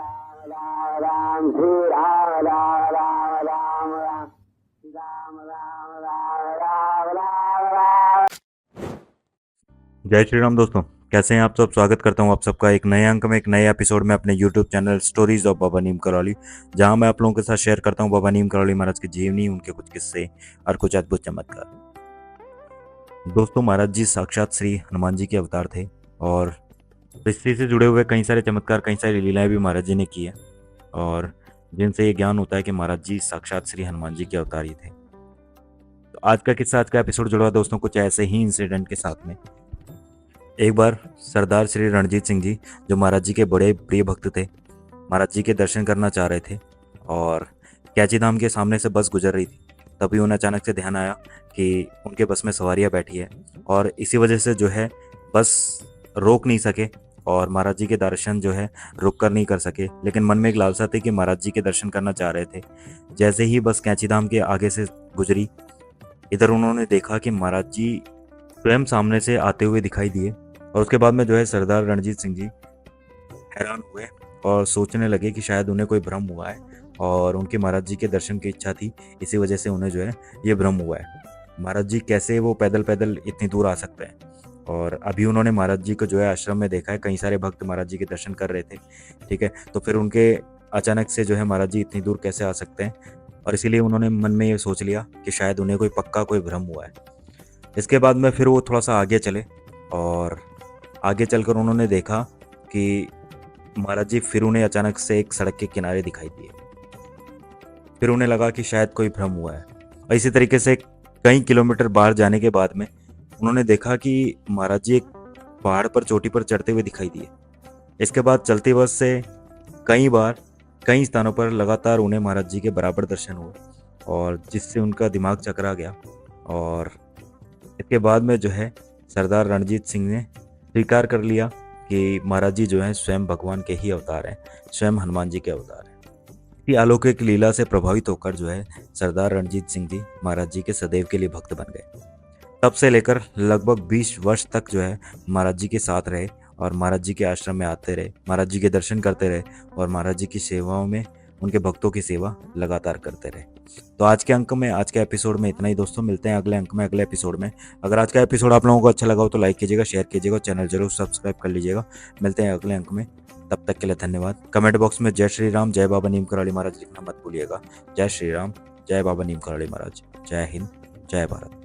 राम श्री राम राम राम राम राम श्री राम राम राम राम राम राम। जय श्री राम दोस्तों, कैसे हैं आप सब। स्वागत करता हूं आप सबका एक नए अंक में, एक नए एपिसोड में अपने YouTube चैनल स्टोरीज ऑफ बाबा नीम करौली, जहां मैं आप लोगों के साथ शेयर करता हूं बाबा नीम करौली महाराज की जीवनी, उनके कुछ किस्से और कुछ अद्भुत चमत्कार। दोस्तों, महाराज जी साक्षात श्री हनुमान जी के अवतार थे और सृष्टि से जुड़े हुए कई सारे चमत्कार, कई सारी लीलाएं भी महाराज जी ने की है और जिनसे ये ज्ञान होता है कि महाराज जी साक्षात श्री हनुमान जी के अवतार ही थे। तो आज का किस्सा, आज का एपिसोड जुड़ा दोस्तों कुछ ऐसे ही इंसिडेंट के साथ में। एक बार सरदार श्री रणजीत सिंह जी, जो महाराज जी के बड़े प्रिय भक्त थे, महाराज जी के दर्शन करना चाह रहे थे और कैची धाम के सामने से बस गुजर रही थी। तभी उन्हें अचानक से ध्यान आया कि उनके बस में सवारियां बैठी है और इसी वजह से जो है बस रोक नहीं सके और महाराज जी के दर्शन जो है रुक कर नहीं कर सके। लेकिन मन में एक लालसा थी कि महाराज जी के दर्शन करना चाह रहे थे। जैसे ही बस कैची धाम के आगे से गुजरी, इधर उन्होंने देखा कि महाराज जी स्वयं सामने से आते हुए दिखाई दिए और उसके बाद में जो है सरदार रणजीत सिंह जी हैरान हुए और सोचने लगे कि शायद उन्हें कोई भ्रम हुआ है और उनके महाराज जी के दर्शन की इच्छा थी, इसी वजह से उन्हें जो है ये भ्रम हुआ है। महाराज जी कैसे वो पैदल पैदल इतनी दूर आ सकते हैं। और अभी उन्होंने महाराज जी को जो है आश्रम में देखा है, कई सारे भक्त महाराज जी के दर्शन कर रहे थे, ठीक है। तो फिर उनके अचानक से जो है महाराज जी इतनी दूर कैसे आ सकते हैं, और इसीलिए उन्होंने मन में ये सोच लिया कि शायद उन्हें कोई पक्का कोई भ्रम हुआ है। इसके बाद में फिर वो थोड़ा सा आगे चले और आगे चलकर उन्होंने देखा कि महाराज जी फिर उन्हें अचानक से एक सड़क के किनारे दिखाई दिए। फिर उन्हें लगा कि शायद कोई भ्रम हुआ है और इसी तरीके से कई किलोमीटर बाहर जाने के बाद में उन्होंने देखा कि महाराज जी एक पहाड़ पर चोटी पर चढ़ते हुए दिखाई दिए। इसके बाद चलती बस से कई बार कई स्थानों पर लगातार उन्हें महाराज जी के बराबर दर्शन हुए और जिससे उनका दिमाग चकरा गया। और इसके बाद में जो है सरदार रणजीत सिंह ने स्वीकार कर लिया कि महाराज जी जो हैं स्वयं भगवान के ही अवतार हैं, स्वयं हनुमान जी के अवतार हैं। इसी अलौकिक लीला से प्रभावित होकर जो है सरदार रणजीत सिंह जी महाराज जी के सदैव के लिए भक्त बन गए। तब से लेकर लगभग 20 वर्ष तक जो है महाराज जी के साथ रहे और महाराज जी के आश्रम में आते रहे, महाराज जी के दर्शन करते रहे और महाराज जी की सेवाओं में उनके भक्तों की सेवा लगातार करते रहे। तो आज के अंक में, आज के एपिसोड में इतना ही दोस्तों। मिलते हैं अगले अंक में, अगले एपिसोड में। अगर आज का एपिसोड आप लोगों को अच्छा लगा हो तो लाइक कीजिएगा, शेयर कीजिएगा, चैनल जरूर सब्सक्राइब कर लीजिएगा। मिलते हैं अगले अंक में, तब तक के लिए धन्यवाद। कमेंट बॉक्स में जय श्री राम, जय बाबा नीम करौली महाराज लिखना मत भूलिएगा। जय श्री राम, जय बाबा नीम करौली महाराज, जय हिंद, जय भारत।